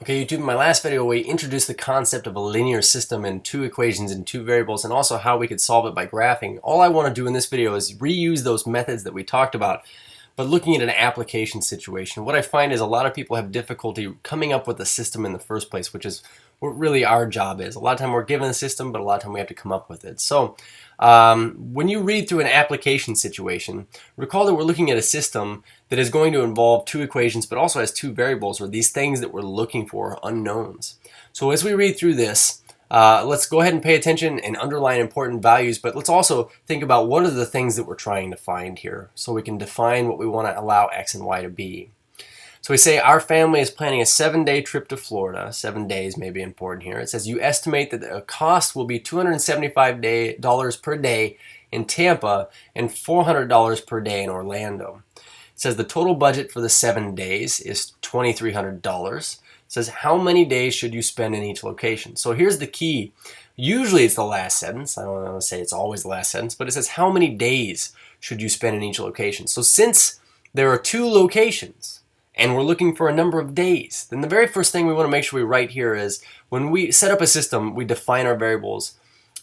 Okay, YouTube, in my last video we introduced the concept of a linear system and two equations and two variables, and also how we could solve it by graphing. All I want to do in this video is reuse those methods that we talked about, but looking at an application situation. What I find is a lot of people have difficulty coming up with a system in the first place, which is what really our job is. A lot of time we're given a system, but a lot of time we have to come up with it. So when you read through an application situation, recall that we're looking at a system that is going to involve two equations, but also has two variables, or these things that we're looking for, unknowns. So as we read through this, let's go ahead and pay attention and underline important values, but let's also think about what are the things that we're trying to find here, so we can define what we want to allow X and Y to be. So we say our family is planning a 7-day trip to Florida. 7 days may be important here. It says you estimate that the cost will be $275 per day in Tampa and $400 per day in Orlando. It says the total budget for the 7 days is $2,300. It says how many days should you spend in each location. So here's the key. Usually it's the last sentence. I don't want to say it's always the last sentence, but it says how many days should you spend in each location. So since there are two locations, and we're looking for a number of days, then the very first thing we want to make sure we write here is when we set up a system, we define our variables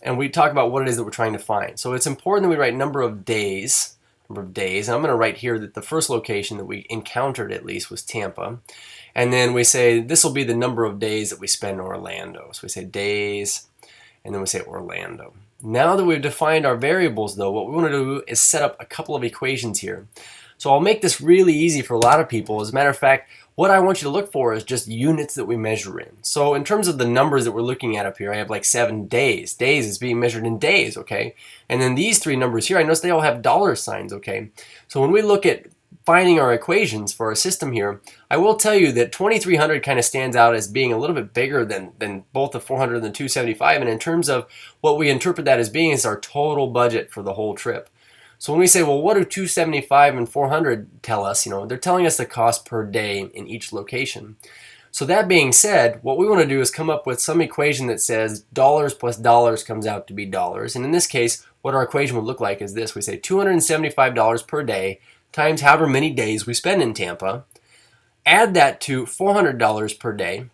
and we talk about what it is that we're trying to find. So it's important that we write number of days, and I'm going to write here that the first location that we encountered at least was Tampa, and then we say this will be the number of days that we spend in Orlando. So we say days, and then we say Orlando. Now that we've defined our variables though, what we want to do is set up a couple of equations here. So I'll make this really easy for a lot of people. As a matter of fact, what I want you to look for is just units that we measure in. So in terms of the numbers that we're looking at up here, I have like 7 days. Days is being measured in days, okay? And then these three numbers here, I notice they all have dollar signs, okay? So when we look at finding our equations for our system here, I will tell you that 2300 kind of stands out as being a little bit bigger than both the 400 and the 275. And in terms of what we interpret that as being is our total budget for the whole trip. So when we say, well, what do 275 and 400 tell us? You know, they're telling us the cost per day in each location. So that being said, what we want to do is come up with some equation that says dollars plus dollars comes out to be dollars. And in this case, what our equation would look like is this. We say $275 per day times however many days we spend in Tampa. Add that to $400 per day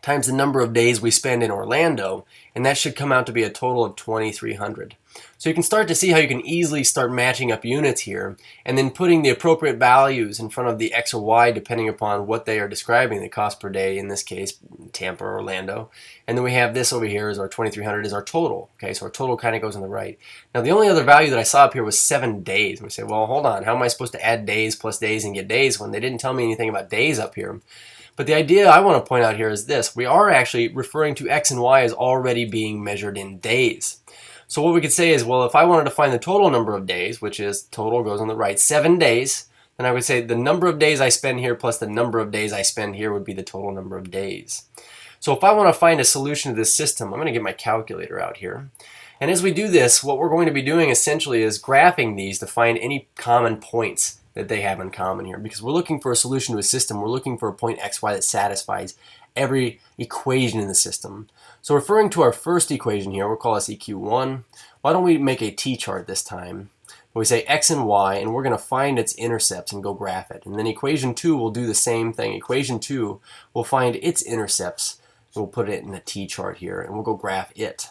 times the number of days we spend in Orlando, and that should come out to be a total of 2,300. So you can start to see how you can easily start matching up units here and then putting the appropriate values in front of the X or Y depending upon what they are describing, the cost per day, in this case, Tampa or Orlando. And then we have this over here is our 2,300 is our total. Okay, so our total kind of goes on the right. Now the only other value that I saw up here was 7 days. And we say, well, hold on, how am I supposed to add days plus days and get days when they didn't tell me anything about days up here? But the idea I want to point out here is this. We are actually referring to X and Y as already being measured in days. So what we could say is, well, if I wanted to find the total number of days, which is total goes on the right, 7 days, then I would say the number of days I spend here plus the number of days I spend here would be the total number of days. So if I want to find a solution to this system, I'm going to get my calculator out here. And as we do this, what we're going to be doing essentially is graphing these to find any common points that they have in common here, because we're looking for a solution to a system. We're looking for a point XY that satisfies every equation in the system. So referring to our first equation here, we'll call this EQ1. Why don't we make a T-chart this time? We say X and Y, and we're going to find its intercepts and go graph it. And then equation 2 will do the same thing. Equation 2 will find its intercepts, and we'll put it in a T-chart here, and we'll go graph it.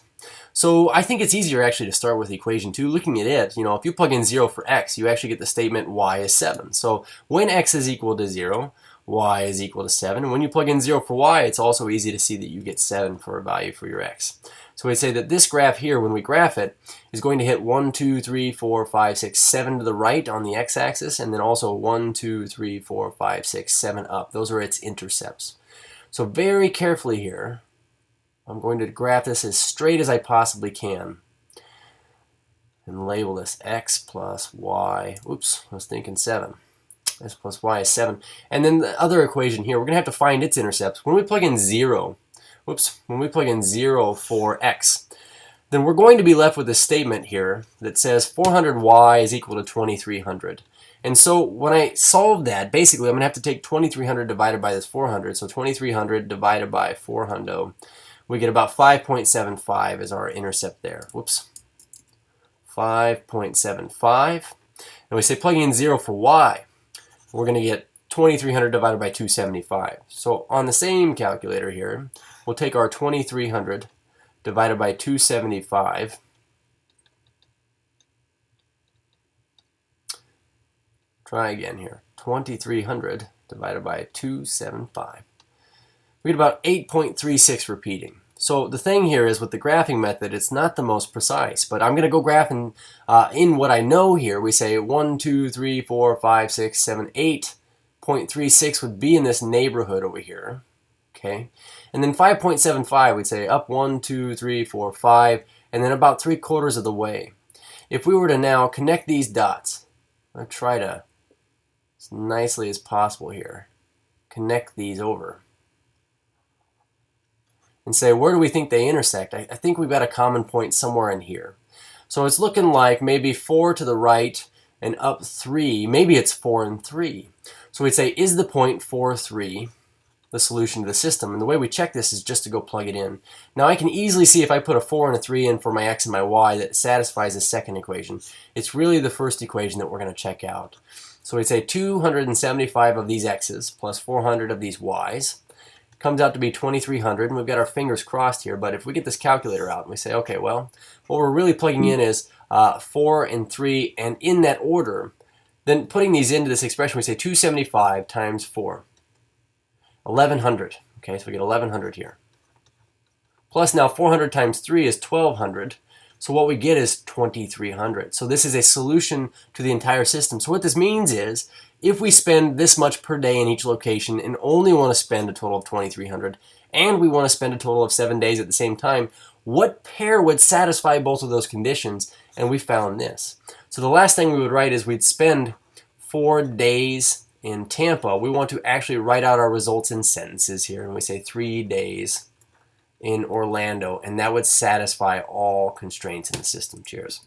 So I think it's easier actually to start with equation 2. Looking at it, you know, if you plug in 0 for X, you actually get the statement Y is 7. So when X is equal to 0, Y is equal to 7. And when you plug in 0 for Y, it's also easy to see that you get 7 for a value for your X. So we say that this graph here, when we graph it, is going to hit 1, 2, 3, 4, 5, 6, 7 to the right on the X-axis, and then also 1, 2, 3, 4, 5, 6, 7 up. Those are its intercepts. So very carefully here, I'm going to graph this as straight as I possibly can and label this X plus Y. Oops, I was thinking 7. X plus Y is 7. And then the other equation here, we're going to have to find its intercepts. When we plug in 0, when we plug in 0 for X, then we're going to be left with a statement here that says 400Y is equal to 2,300. And so when I solve that, basically I'm going to have to take 2,300 divided by this 400. So 2,300 divided by 400. We get about 5.75 as our intercept there. Whoops. 5.75. And we say plugging in 0 for Y, we're going to get 2300 divided by 275. So on the same calculator here, we'll take our 2300 divided by 275. Try again here. 2300 divided by 275. We get about 8.36 repeating. So the thing here is with the graphing method, it's not the most precise, but I'm going to go graphing in what I know here. We say 1, 2, 3, 4, 5, 6, 7, 8.36 would be in this neighborhood over here. Okay, and then 5.75 we'd say up 1, 2, 3, 4, 5, and then about 3/4 of the way. If we were to now connect these dots, I'll try to as nicely as possible here connect these over and say, where do we think they intersect? I think we've got a common point somewhere in here. So it's looking like maybe 4 to the right and up 3. Maybe it's 4 and 3. So we'd say, is the point 4, 3 the solution to the system? And the way we check this is just to go plug it in. Now I can easily see if I put a 4 and a 3 in for my x and my y that satisfies the second equation. It's really the first equation that we're going to check out. So we'd say 275 of these x's plus 400 of these y's comes out to be 2300, and we've got our fingers crossed here. But if we get this calculator out and we say, okay, well, what we're really plugging in is 4 and 3, and in that order, then putting these into this expression, we say 275 times 4, 1100. Okay, so we get 1100 here. Plus now 400 times 3 is 1200. So what we get is 2300. So this is a solution to the entire system. So what this means is, if we spend this much per day in each location and only want to spend a total of 2300, and we want to spend a total of 7 days at the same time, what pair would satisfy both of those conditions? And we found this. So the last thing we would write is we'd spend 4 days in Tampa. We want to actually write out our results in sentences here, and we say 3 days in Orlando, and that would satisfy all constraints in the system. Cheers.